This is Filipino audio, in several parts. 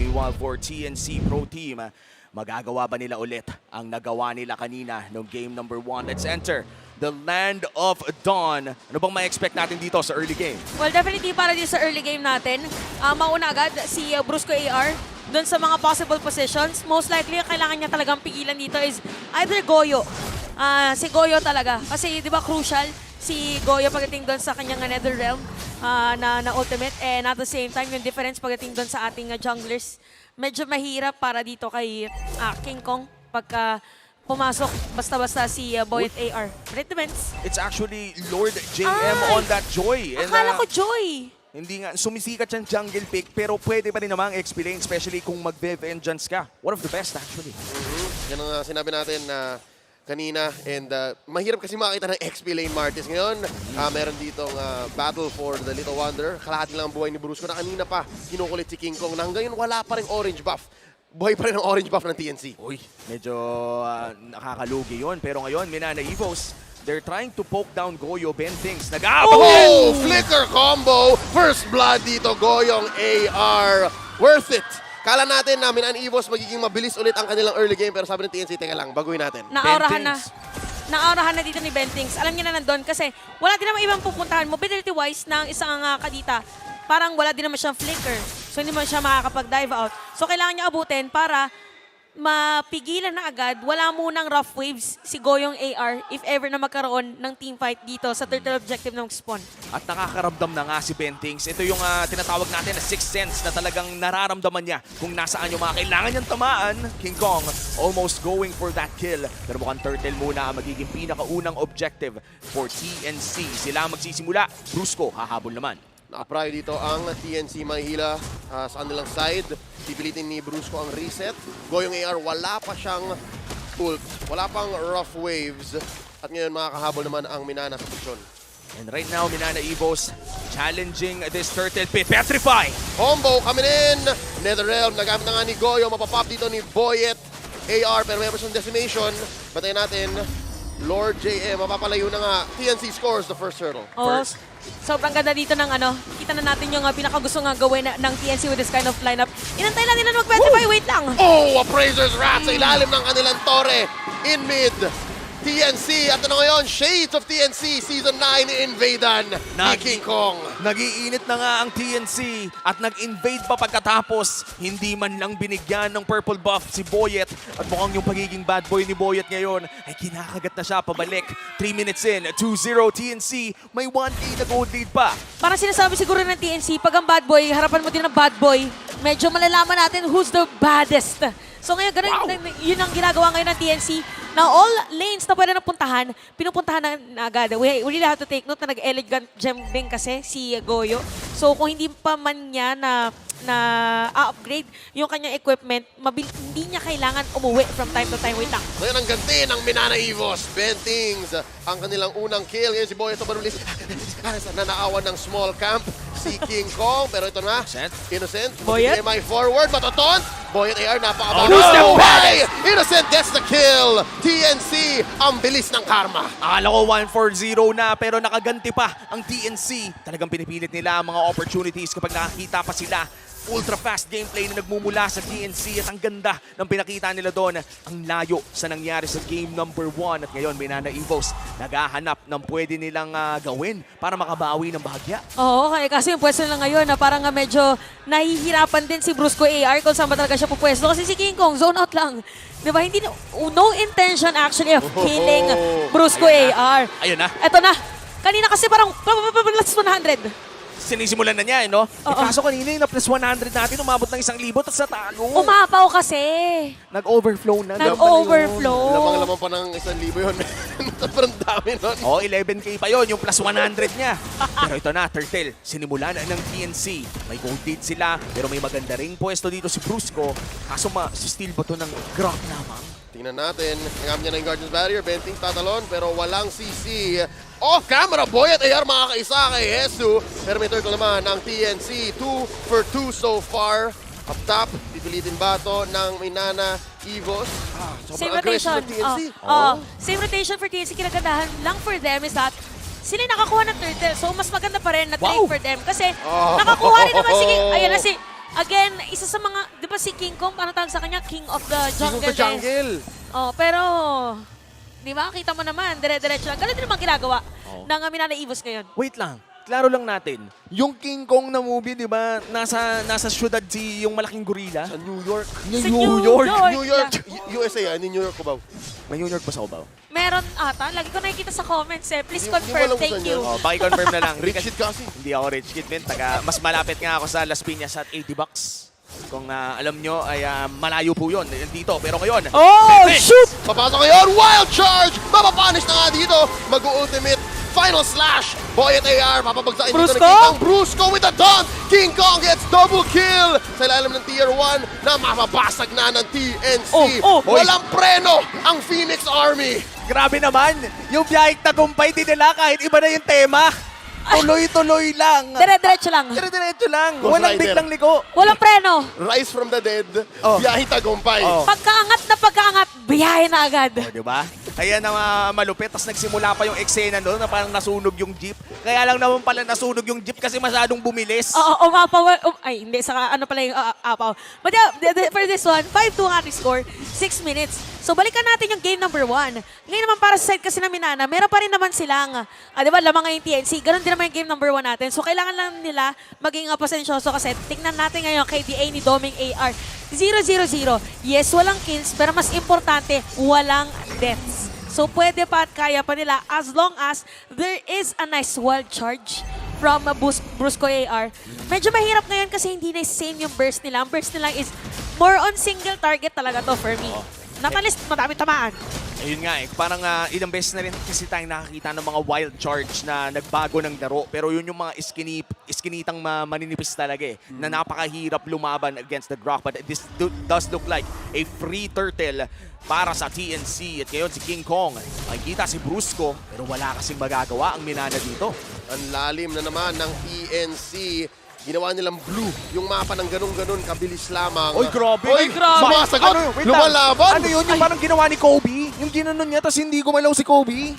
Meanwhile, for TNC Pro Team, magagawa ba nila ulit ang nagawa nila kanina noong game number 1? Let's enter the Land of Dawn. Ano bang ma-expect natin dito sa early game? Well, definitely para din sa early game natin, mauna agad si Brusco AR doon sa mga possible positions. Most likely, ang kailangan niya talagang pigilan dito is either Goyo. Si Goyo talaga. Kasi di ba crucial si Goyo pagdating doon sa kanyang Netherrealm na ultimate. And at the same time, yung difference pagdating doon sa ating junglers, medyo mahirap para dito kay King Kong pagka pumasok basta-basta si Boyet AR. But it depends. It's actually Lord JM on that Joy. And, Akala ko Joy. hindi nga, sumisikat siyang jungle pick, pero pwede pa rin namang explain, especially kung mag-vengeance ka. One of the best, actually. Yan ang sinabi natin na kanina. And mahirap kasi makita ng XP lane Martis. Ngayon, meron ditong battle for the Little Wonder. Kalahati lang ang buhay ni Brusco na kanina pa kinukulit si King Kong. Na hanggang yun, wala pa rin orange buff. Buhay pa rin ang orange buff ng TNC. Uy, medyo nakakalugi yun. Pero ngayon, Minana Evos, they're trying to poke down Goyo. Ben thinks, nag-aabang din! Oh! Flicker combo! First blood dito, Goyong AR. Worth it! Kala natin na Minana Evos magiging mabilis ulit ang kanilang early game. Pero sabi ng TNC, teka lang, baguhin natin. Naaurahan na. Bentings. Naaurahan na dito ni Bentings. Alam niya na nandun kasi wala din naman ibang pupuntahan. Mobility-wise ng isang kadita, parang wala din naman siyang flicker. So hindi man siya makakapag-dive out. So kailangan niya abutin para mapigilan na agad. Wala munang rough waves si Goyong AR if ever na magkaroon ng teamfight dito sa turtle objective ng spawn. At nakakaramdam na nga si Bentings. Ito yung tinatawag natin na sixth sense na talagang nararamdaman niya kung nasaan yung mga kailangan niyang tamaan. King Kong almost going for that kill. Pero mukhang turtle muna ang magiging pinakaunang objective for TNC. Sila ang magsisimula. Brusco hahabol naman. Nakaprayo dito ang TNC Mahihila sa kanilang side. Pipilitin ni Brusco ang reset. Goyong AR, wala pa siyang ult. Wala pang rough waves. At ngayon makakahabol naman ang Minana sa posisyon. And right now, Minana Evos challenging this turtle pit. Petrify! Combo coming in. Netherrealm, nagamit na nga ni Goyo. Mapapop dito ni Boyet AR, pero mayroon siyang decimation. Batayin natin. Lord JM, mapapalayo na nga. TNC scores the first hurdle. Oh, sobrang ganda dito ng kita na natin yung pinakagusto nga gawin ng TNC with this kind of lineup. Inantay lang nila mag-petrify, wait lang. Oh, Appraiser's Wrath sa ilalim ng kanilang tore. In mid. TNC, at ano ngayon, Shades of TNC, Season 9, invadan ni King Kong. Nag-iinit na nga ang TNC at nag-invade pa pagkatapos. Hindi man lang binigyan ng purple buff si Boyet. At mukhang yung pagiging bad boy ni Boyet ngayon ay kinakagat na siya pabalik. 3 minutes in, 2-0 TNC. May 1-8 na gold lead pa. Parang sinasabi siguro ng TNC, pag ang bad boy, harapan mo din ng bad boy, medyo malalaman natin who's the baddest. So ngayon, ganun, yun ang ginagawa ngayon ng TNC. Na all lanes na pwede napuntahan, pinupuntahan na agad. We really have to take note na nag-elegant gem din kasi si Goyo. So kung hindi pa man niya na upgrade yung kanyang equipment, hindi niya kailangan umuwi from time to time. Wait lang. Ngayon ang ganti ng Minana Evos. Bentings, ang kanilang unang kill. Ngayon si Boyet Obarulis nanaawan ng small camp. Si King Kong, pero ito na. Innocent. Boyet? MI forward, mataton. Boyet AR, napakabago. Who's the baddest? Innocent gets the kill. TNC, ang bilis ng karma. Akala ko 1-4-0 na pero nakaganti pa ang TNC. Talagang pinipilit nila ang mga opportunities kapag nakakita pa sila. Ultra fast gameplay na nagmumula sa TNC at ang ganda ng pinakita nila doon. Ang layo sa nangyari sa game number 1 at ngayon Minana Evos naghahanap ng pwede nilang gawin para makabawi ng bahagya. Oo, okay. Kasi yung pwesto nila ngayon na parang medyo nahihirapan din si Brusco AR kung saan ba talaga siya pupwesto. Kasi si King Kong, zone out lang. Diba? Hindi, no intention actually of killing Brusco AR. Ayun na. Eto na. Kanina kasi parang last 100. Sinisimulan na niya, no? Kaso kanina yung na plus 100 natin, umabot ng 1,000 at sa tago. Umapaw kasi. Nag-overflow na. Nag-overflow. Lamang-lamang pa ng 1,000 yun. Sobrang dami nun. Oo, 11K pa yon yung plus 100 niya. Pero ito na, Turtle, sinimula na ng TNC. May gold lead sila, pero may maganda ring pwesto dito si Brusco. Kaso steal ba to ng Grok lamang? Tingnan natin. Nagamit niya na yung Guardian's Barrier. Bentings tatalon, pero walang CC. Off camera, Boyet AR makakaisa kay Jesu. Pero may turtle naman ng TNC. 2 for 2 so far. Up top, pipilitin ba ito ng Minana Evos? Same Sobrang aggressive rotation. ng TNC. Same rotation for TNC. Kinagandahan lang for them is that sila nakakuha ng turtle. So mas maganda pa rin na trade for them. Kasi nakakuha rin naman si... Ayan na si... Again, isa sa mga, di ba si King Kong, ano tawag sa kanya? King of the King Jungle. of the Jungle. Oh, pero, di ba, kita mo naman, dire-diretso lang. Ganun din naman ginagawa ng Minana Evos ngayon. Wait lang. Klaro lang natin. Yung King Kong na movie, di ba, nasa syudad si yung malaking gorilla? Sa New York. Sa New York. New York, USA, New York ko ba? May New York ba sa Cubao? Meron ata. Lagi ko nakikita sa comments eh. Please Di mo confirm. alam kung Thank saan you. yun. Oh, paki-confirm na lang. Rich kid kasi. Hindi ako rich kid, man. Mas malapit nga ako sa Las Piñas at $80. Kung alam nyo, ay malayo po yun dito. Pero ngayon, Oh, shoot! Papasok ngayon, Wild Charge! Mapapunish na nga dito. Mag-ultimate Final Slash. Boy at AR, papabagsakin dito Brusco? ng King Kong. Brusco with a taunt. King Kong gets double kill sa ilalim ng Tier 1 na mapabasag na ng TNC. Walang preno ang Phoenix Army. grabe naman. Yung biyaheng tagumpay din nila kahit iba na yung tema. Tuloy-tuloy lang. Dire-diretso lang. Dire-diretso lang. Ghost Walang Rider. biglang liko. Walang preno. Rise from the dead, Oh. biyaheng tagumpay. Oh. Pagkaangat na pagkaangat, biyahe na agad. O, di ba? Kaya na malupit. Tapos nagsimula pa yung eksena doon na parang nasunog yung jeep. Kaya lang naman pala nasunog yung jeep kasi masyadong bumilis. Oo, umapaw. Ay, hindi. Saka ano pala yung apaw. But yeah, for this one, 5-2 ang ating score. 6 minutes. So balikan natin yung game number 1. Ngayon naman para sa side kasi na Minana, meron pa rin naman silang, di ba, lamang ngayon TNC. Ganon din naman yung game number 1 natin. So kailangan lang nila maging pasensyoso kasi tingnan natin ngayon KDA ni Doming AR. 0-0-0. Yes, walang kills, pero mas importante, walang deaths. So pwede pa at kaya pa nila as long as there is a nice wild charge from Brusco AR. Medyo mahirap ngayon kasi hindi na same yung burst nila. Ang burst nila is more on single target talaga to for me. Not at least madami tamaan. Ayun nga eh, parang ilang beses na rin kasi tayong nakakita ng mga wild charge na nagbago ng laro. Pero yun yung mga iskinitang maninipis talaga eh, na napakahirap lumaban against the Grok. But this does look like a free turtle para sa TNC. At ngayon si King Kong, makikita si Brusco, pero wala kasing magagawa ang Minana dito. Ang lalim na naman ng TNC. Ginawa nilang blue yung mapa ng ganun-ganun, kabilis lamang. Oy, grabe! Oy, grabe! sumasagot! Wait lang. Lumalaban! Ano yun? Yung parang ginawa ni Kobe? Yung ginanon niya, tapos hindi gumalaw si Kobe?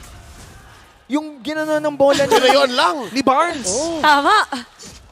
Yung ginanon ng bola Pero yun lang! ni Barnes? Tama.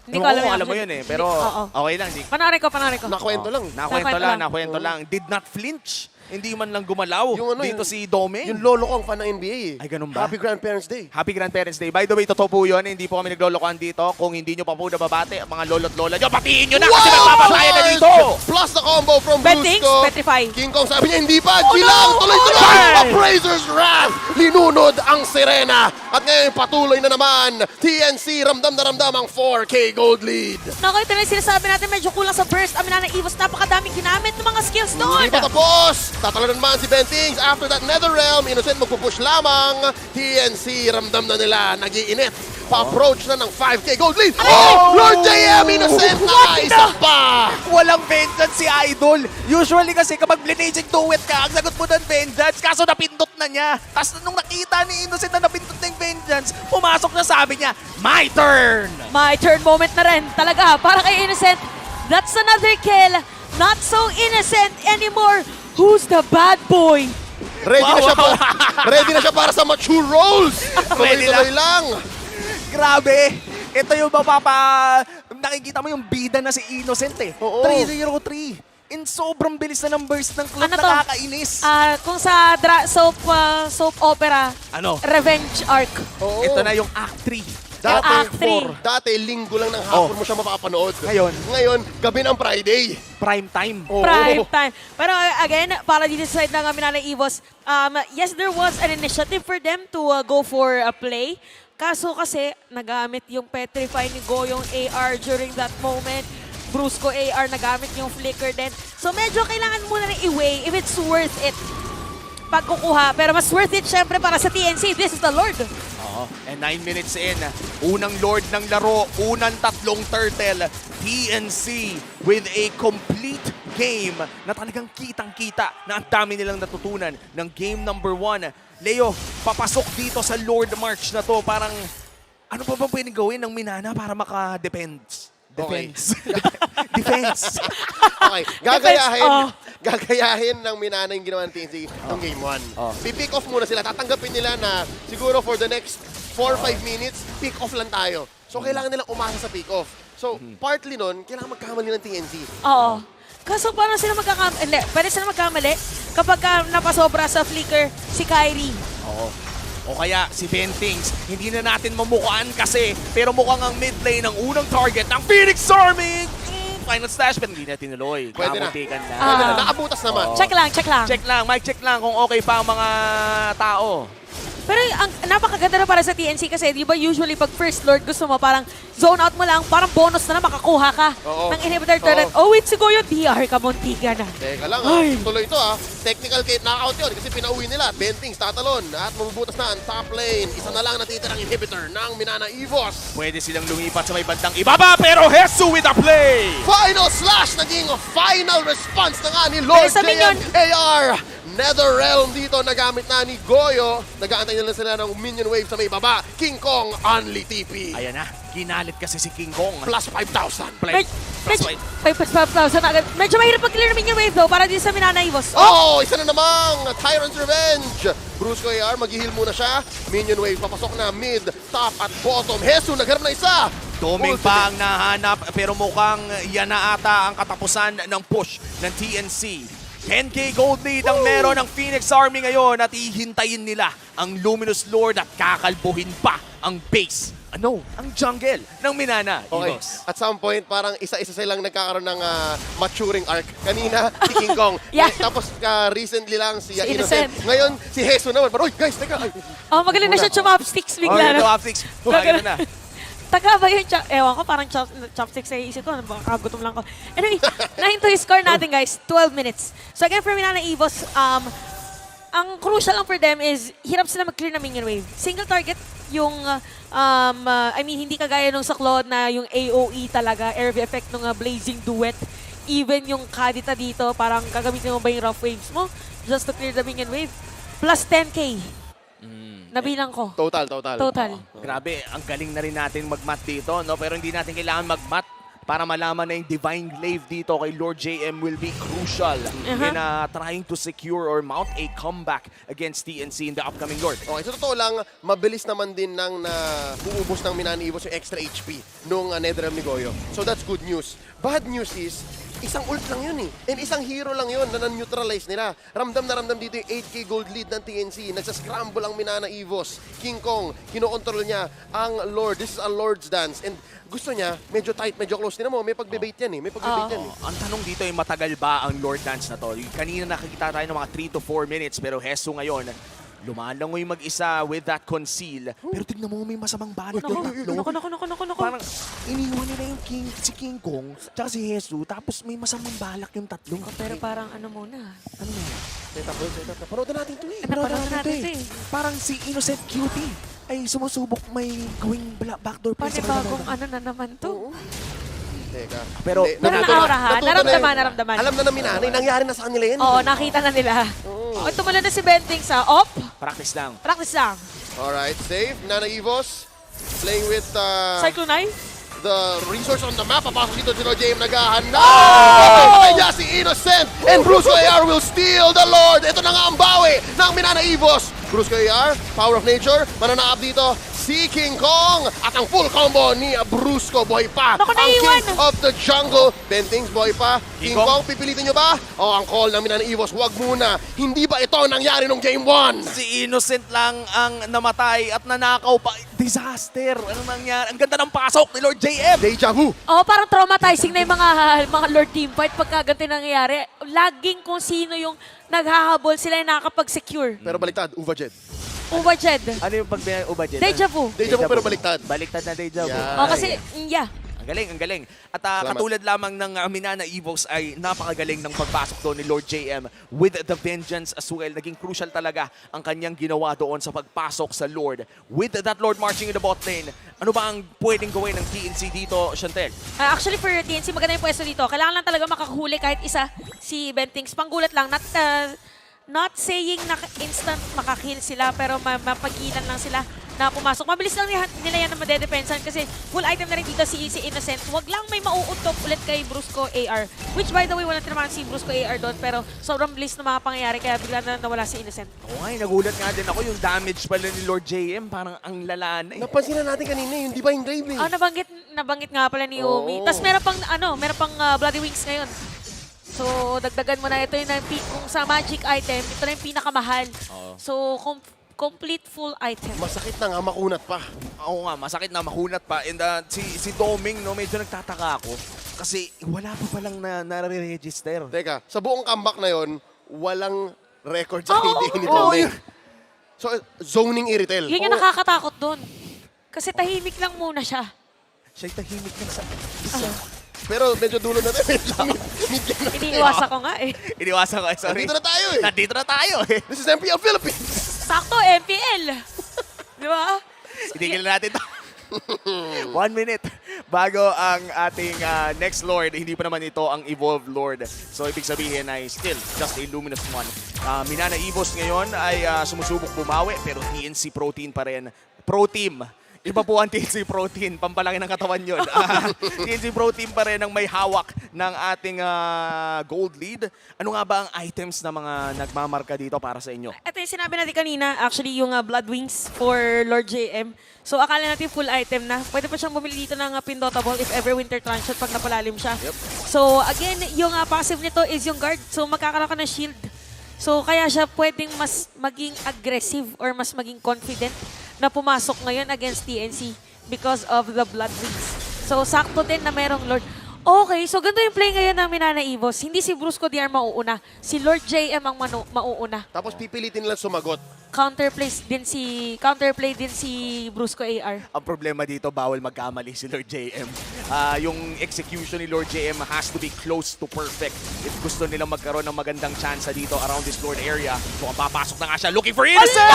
Hindi ko Oo, alam yan. alam mo yun eh. Pero Oo. okay lang. Panari ko. Nakwento lang. Nakwento lang. Did not flinch. Hindi man lang gumalaw. Yung ano, dito yung- si Dome. Yung lolo ko ang fan ng NBA eh. Ay, ganun ba? Happy Grandparents Day. Happy Grandparents Day. By the way, totoo po yun. Hindi po kami naglolokohan dito. Kung hindi nyo pa po nababate, ang mga lolo't lola nyo, batiin nyo na kasi magpapatayan na dito! Plus the combo from Bentings, Brusco. Petrify. King Kong sabi niya, hindi pa. Oh, Gilang, no! tuloy-tuloy. Oh, no! Appraiser's Wrath. Linunod ang sirena. At ngayon, patuloy na naman. TNC, ramdam na ramdam ang 4K gold lead. Naku, ito na yung sinasabi natin, medyo kulang sa burst. Ang Minana Evos, napakadaming ginamit ng mga skills doon. Hindi pa tapos. Tatalo na naman si Bentings. After that Nether Realm, Innocent magpupush lamang. TNC, ramdam na nila. Nag-iinit. Pa-approach na ng 5K gold lead. Oh! Lord JM, Innocent na. Isa pa. Walang vengeance si Idol. Usually kasi kapag blinaging duet ka, ang sagot mo doon vengeance. Kaso napindot na niya. Tapos nung nakita ni Innocent na napindot na yung vengeance, pumasok na sabi niya, my turn! My turn moment na rin. Talaga, para kay Innocent, that's another kill. Not so innocent anymore. Who's the bad boy? Ready na siya para, ready na siya para sa mature roles. Ready Tuloy-tuloy lang. Grabe! Ito yung nakikita mo yung bida na si Innocent eh. Oo. 3-0-3. In sobrang bilis na ng burst ng club, Ano to? nakakainis. Kung sa soap opera, Ano? Revenge Arc. Oo. Ito na yung Act 3. Act 3. Dati, linggo lang ng hapon mo siya mapapanood. Ngayon, gabi ng Friday. Prime time. Oo. Prime time. Pero again, para dito sa side ng Minana Evos, yes, there was an initiative for them to go for a play. Kaso kasi, nagamit yung Petrify ni Goyong AR during that moment. Brusco AR, nagamit yung Flicker din. So medyo kailangan muna na i-weigh if it's worth it pagkukuha. Pero mas worth it syempre para sa TNC. This is the Lord. Oo. And 9 minutes in, unang Lord ng laro, unang tatlong turtle, TNC with a complete game na talagang kitang-kita na ang dami nilang natutunan ng game number 1. Leo, papasok dito sa Lord March na to, parang ano pa ba pwedeng gawin ng Minana para maka-defense? Defense. Defense. Okay, gagayahin. Oh. Gagayahin ng Minana yung ginawa ng TNC ng Game 1. Pipick off muna sila. Tatanggapin nila na siguro for the next 4 or 5 minutes, pick off lang tayo. So, kailangan nilang umasa sa pick off. So, partly nun, kailangan magkamali ng TNC. Oo. Kaso paano sila magkakamali? Pwede sila magkamali kapag napasobra sa flicker si Kyrie. Oo. O kaya si Bentings, hindi na natin mamukaan kasi pero mukhang ang mid lane ang unang target ng Phoenix Army. Final stash pero hindi na tinuloy. Pwede na. Kamuntikan na. Pwede na, nakabutas naman. Oo. Check lang, check lang. Check lang, mic check lang kung okay pa ang mga tao. Pero ang napakaganda na para sa TNC kasi di ba usually pag first lord gusto mo parang zone out mo lang, parang bonus na makakuha ka Oo. ng inhibitor turret. Oh wait, si Goyo, DR ka, muntiga na. Teka lang, Ay. tuloy ito Technical gate knockout yun kasi pinauwi nila. Bentings, tatalon at mabubutas na ang top lane. Isa na lang natitirang inhibitor ng Minana Evos. Pwede silang lumipat sa may bandang ibaba pero Hesu with a play! Final slash naging final response na nga ni Lord Bilis na minion. JM AR. Netherrealm dito nagamit na ni Goyo. Nag-aantay na lang sila ng minion wave sa may baba. King Kong only TP. Ayan na, ginalit kasi si King Kong. Plus 5,000. Play. Plus Medyo, 5. 5,000 agad. Medyo mahirap mag-clear ng minion wave though para din sa Minana Evos. Oh, isa na namang Tyrant's Revenge. Brusco AR, mag-heal muna siya. Minion wave, papasok na mid, top at bottom. Hesu, nagharap na isa. Doming pa ang nahanap pero mukhang yan na ata ang katapusan ng push ng TNC. 10k gold lead ang meron ng Phoenix Army ngayon at ihintayin nila ang Luminous Lord at kakalbuhin pa ang base. Ano? Ang jungle ng Minana Okay. Evos. At some point, parang isa-isa silang nagkakaroon ng maturing arc. Kanina, si King Kong. Yeah. Tapos recently lang si Si Innocent. Innocent. Ngayon, si Hesu naman. Pero, guys, teka. Ay, Oh, magaling na siya chumopsticks Oh, bigla. ito no? optics. Bagay na. Taga ba yung ewan ko, parang chopsticks sa isip ko. Baka kagutom lang ko. Anyway, nahinto yung score natin, guys. 12 minutes. So again, for Minana Evos, ang crucial lang for them is hirap sila mag-clear ng minion wave. Single target yung, I mean, hindi kagaya nung sa Claude na yung AOE talaga, Airv effect nung Blazing Duet. Even yung Kadita dito, parang gagamitin mo ba yung rough waves mo just to clear the minion wave. Plus 10k. Nabilang ko. Total. Total. Grabe, ang galing na rin natin mag-mat dito, no? Pero hindi natin kailangan mag-mat para malaman na yung Divine Glaive dito kay Lord JM will be crucial in trying to secure or mount a comeback against TNC in the upcoming Lord. Okay, so totoo lang, mabilis naman din nang uubos ng Minana Evos yung extra HP nung Netherrealm ni Goyo. So that's good news. Bad news is, isang ult lang yun And isang hero lang yun na neutralize nila. Ramdam na ramdam dito yung 8k gold lead ng TNC. Nagsascramble ang Minana Evos. King Kong, kinokontrol niya ang Lord. This is a Lord's dance. And gusto niya, medyo tight, medyo close. Tinan mo, may pagbebait yan May pagbebait yan Ang tanong dito ay matagal ba ang Lord Dance na to? Kanina nakikita tayo ng mga 3 to 4 minutes pero Hesu ngayon, lumalangoy mag-isa with that conceal. Pero tignan mo, may masamang balot yung tatlo. Naku. Parang iniwan nila yung si King Kong tsaka si Hesu tapos may masamang balak yung tatlo. Pero parang ano muna. Ano na yan? Parodan natin ito Napanood natin ito Parang si Innocent Cutie ay sumusubok may gawing backdoor play sa Panibagong ano na naman to. Teka. Pero Hindi, Pero natuto na- naura ha. natuto na yun. Naramdaman. Alam na ng Minana, nangyari na sa kanila yan. Oo, nakita na nila. Oh, tumula na si Bentings ha. Op! practice lang. Practice lang. Alright, save. Minana Evos playing with Cyclone Eye? the resource on the map. Papasok dito si Lord JM naghahanap. Patay niya si Innocent. And Brusco AR will steal the Lord. Ito na nga ang bawi ng Minana Evos. Brusco AR, Power of Nature. Mananaap dito si King Kong. At ang full combo ni Brusco. Buhay pa. Naku, Ang naiwan. King of the Jungle. Bentings, buhay pa. King Kong. Kong, pipilitin nyo ba? O ang call ng Minana Evos, huwag muna. Hindi ba ito nangyari nung Game 1? Si Innocent lang ang namatay at nanakaw pa. Disaster! Ano nangyari? Ang ganda ng pasok ni Lord JM! Deja vu. Oo, parang traumatizing na yung mga Lord teamfight pagka ganito nangyayari. Laging kung sino yung naghahabol, sila yung nakakapag-secure. Pero baliktad, Uva Jed. Ubajed. Ano yung pag-ubadyan? Deja vu. Deja vu pero baliktad. Baliktad na deja vu. Yeah. Oh, kasi, yeah. Ang galing, ang galing. At Salamat. katulad lamang ng Minana Evos ay napakagaling ng pagpasok doon ni Lord JM with the vengeance as well. Naging crucial talaga ang kanyang ginawa doon sa pagpasok sa Lord. With that Lord marching in the bot lane, ano ba ang pwedeng gawin ng TNC dito, Chantel? Actually, for TNC, maganda yung pwesto dito. Kailangan lang talaga makakahuli kahit isa si Bentings. Panggulat lang. Not saying na instant makakill sila, pero mapagilan lang sila na pumasok. Mabilis lang nila yan na madedepensan kasi full item na rin dito si Innocent. Huwag lang may mauutok ulit kay Brusco AR. Which by the way, wala tinamaan si Brusco AR doon, pero sobrang bilis na mga pangyayari kaya bigla na nawala si Innocent. Oo nga, nagulat nga din ako yung damage pala ni Lord JM. Parang ang lala na eh. Napansin na natin kanina yung Divine Glaive Nabanggit nga pala ni Yomi. Oo. Tapos meron pang Bloody Wings ngayon. So dagdagan mo na ito yung kung sa magic item, ito na yung pinakamahal. Oo. So, complete full item. Masakit na nga, makunat pa. Oo nga, masakit na mahunat pa. And si Doming, no, medyo nagtataka ako. Kasi wala pa palang nare-register. Teka, sa buong comeback na yon, walang record sa Oo, KDA ni oo, Doming. So, zoning Iritel. Yun yung nakakatakot doon. Kasi tahimik lang muna siya. Siya'y tahimik lang sa... Pero medyo dulo na tayo. Mid lang na. Iniiwasan ko nga eh. Iniwasan ko, sorry. Nandito na tayo eh. Nandito na tayo eh. This is MPL Philippines. Sakto, MPL. Di ba? Itigil na natin to. 1 minute bago ang ating next Lord. Hindi pa naman ito ang Evolved Lord. So, ibig sabihin ay still just a Luminous one. Minana Evos ngayon ay sumusubok bumawi pero TNC Pro Team pa rin. Pro Team. Iba po ang TNC Pro Team. Pampalaki ng katawan yun. TNC Pro Team pa rin ang may hawak ng ating gold lead. Ano nga ba ang items na mga nagmamarka dito para sa inyo? Ito yung sinabi natin kanina, actually yung Blood Wings for Lord JM. So akala natin full item na. Pwede pa siyang bumili dito ng Pindotable if ever Winter Transhot pag napalalim siya. Yep. So again, yung passive nito is yung guard. So magkakaroon ka ng shield. So kaya siya pwedeng mas maging aggressive or mas maging confident na pumasok ngayon against TNC because of the Blood Wings. So sakto din na merong Lord. Okay, so ganito yung play ngayon ng Minana Evos. Hindi si Brusco DR mauuna. Si Lord JM ang mauuna. Tapos pipilitin lang sumagot. Counterplay din si Brusco AR. Ang problema dito, bawal magkamali si Lord JM. Yung execution ni Lord JM has to be close to perfect if gusto nilang magkaroon ng magandang chance dito around this Lord area. So, papasok na nga siya, looking for Innocent!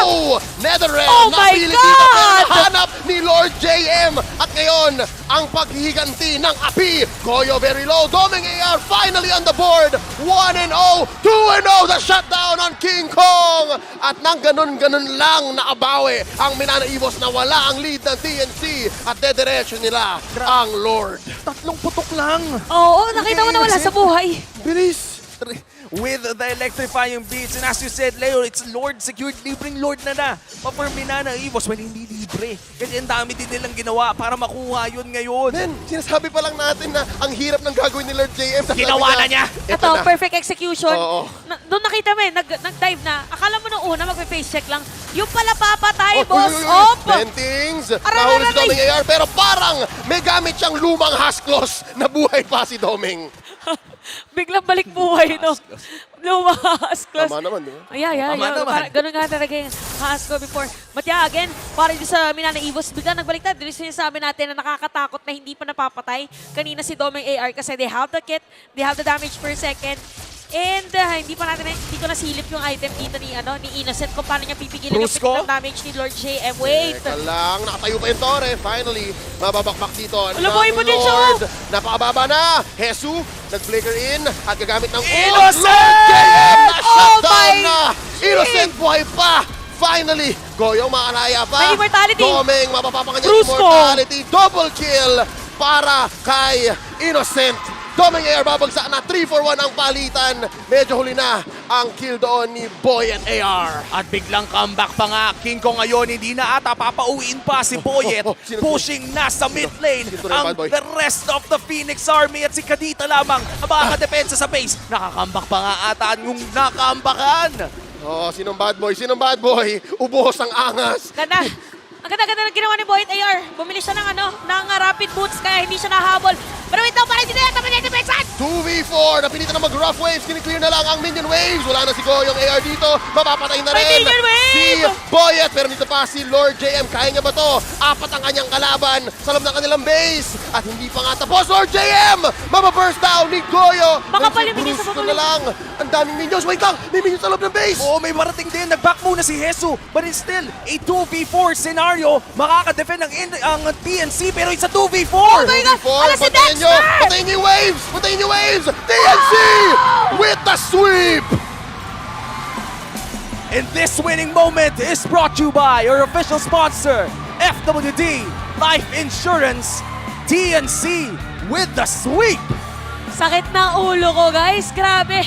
Oh! Netherrealm! Oh my napili God! dito pero nahanap ni Lord JM. At ngayon, ang paghihiganti ng api. Goyo very low. Doming AR finally on the board. 1-0, 2-0 the shutdown on King Kong. At nang ganun-ganun lang nakabawi ang Minana Evos na wala ang lead ng TNC at dediretso nila ang Lord. Tatlong putok lang! Oo, nakita mo na wala sa buhay. Bilis! With the electrifying beats, and as you said, Leo, it's Lord secured, libreng Lord na. Pa-for Minana Evos, well, hindi libre. Kasi ang dami din nilang ginawa para makuha yun ngayon. Men, sinasabi pa lang natin na ang hirap ng gagawin ni Lord JM. Ginawa na niya! Ito Ito, na. perfect execution. Oo. Doon nakita mo nag-dive na. Akala mo nung una, magpe-face check lang. Yung pala papatay, Oh, boss. uy, uy, uy. Op! Bentings, Aray, nahuli si aray, Doming AR, pero parang may gamit siyang lumang Hasklos na buhay pa si Doming. Biglang balik buhay, no? Lumas, close. Tama naman, di ba? Tama naman. Ganun nga talaga yung Haas ko before. But yeah, again, para din sa Minana Evos, biglang nagbaliktad. Dito sinasabi natin na nakakatakot na hindi pa napapatay. Kanina si Doming AR kasi they have the kit, they have the damage per second. And hindi ko nasilip yung item dito ni Innocent kung paano niya pipigilan yung Brusco? pick ng damage ni Lord JM. Wait! Teka lang, nakatayo pa yung Torre. Finally, mababakbak dito. Buhay po din siya, Lord. Napakababa na. Jesus, nag-flicker in at gagamit ng Innocent! Lord JM na Oh shutdown my na. Innocent buhay pa. Finally, Goyong makalaya pa. May immortality. Doming, mapapapa kanya Brusco! immortality. Double kill para kay Innocent. Doming AR babagsak na 3-4-1 ang palitan. Medyo huli na ang kill doon ni Boyet AR. At biglang comeback pa nga. King Kong ngayon, hindi na ata papauwiin pa si Boyet. Sino- Pushing na sa mid lane Sino na yung ang bad boy? the rest of the Phoenix Army at si Kadita lamang ang makakadepensa sa base. Nakakambak pa nga ata yung nakambakan. Oh, sinong bad boy? Sinong bad boy? Ubuhos ang angas. Ganda. Ang ganda-ganda ng ginawa ni Boyd AR. Bumili siya ng rapid boots kaya hindi siya nahabol. Pero wait lang, parang hindi na natin defensan! 2v4, napilitan na mag-rough waves, kiniklear na lang ang minion waves. Wala na si Goyong AR dito, mapapatay na May rin minion wave! si Boyet. Pero dito pa si Lord JM, kaya niya ba to? Apat ang kanyang kalaban sa loob ng kanilang base. At hindi pa nga tapos, Lord JM! Mababurst down ni Goyo. Baka Pero si palimigin sa Brusco papalim- na lang. Ang daming minions, wait lang, may minions sa loob ng base. Oo, may marating din. Nag-back muna si Jesus. But it's still a 2v4 scenario. Makaka-defend ang TNC pero it's a 2v4. Oh my God! 2v4, Ala si patayin nyo! Dexter! Patayin nyo yung waves! Patayin nyo yung waves! TNC with the sweep! And this winning moment is brought to you by our official sponsor, FWD Life Insurance, TNC with the sweep. Sakit na ulo ko, guys. Grabe.